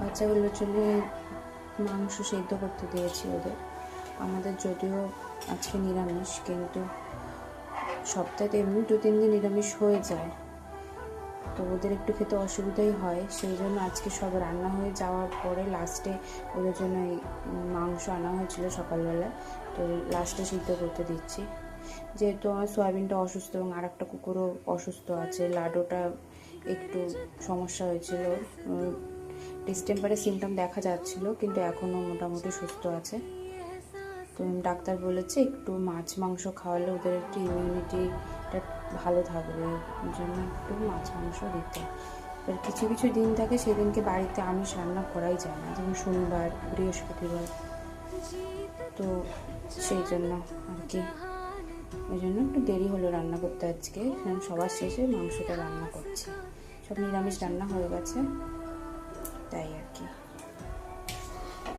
বাচ্চাগুলোর জন্য মাংস সেদ্ধ করতে দিয়েছি ওদের। আমাদের যদিও আজকে নিরামিষ, কিন্তু সপ্তাহে এমনি 2-3 দিন নিরামিষ হয়ে যায়, তো ওদের একটু খেতে অসুবিধাই হয়। সেই জন্য আজকে সব রান্না হয়ে যাওয়ার পরে লাস্টে ওদের জন্য এই মাংস আনা হয়েছিল সকালবেলা, তো লাস্টে সিদ্ধ করতে দিচ্ছি। যেহেতু আমার সয়াবিনটা অসুস্থ এবং আর একটা কুকুরও অসুস্থ আছে, লাডোটা একটু সমস্যা হয়েছিল, ডিস্টেম্পারের সিমটম দেখা যাচ্ছিল, কিন্তু এখনও মোটামুটি সুস্থ আছে। তো ডাক্তার বলেছে একটু মাছ মাংস খাওয়ালে ওদের একটু ইমিউনিটিটা ভালো থাকবে, ওই জন্য একটু মাছ মাংস দিতে। এবার কিছু কিছু দিন থাকে সেদিনকে বাড়িতে আমিষ রান্না করাই যায় না, যেমন শনিবার, বৃহস্পতিবার, তো সেই জন্য আর কি, ওই জন্য একটু দেরি হলো রান্না করতে আজকে। সবার শেষে মাংসটা রান্না করছি। সব নিরামিষ রান্না হয়ে গেছে।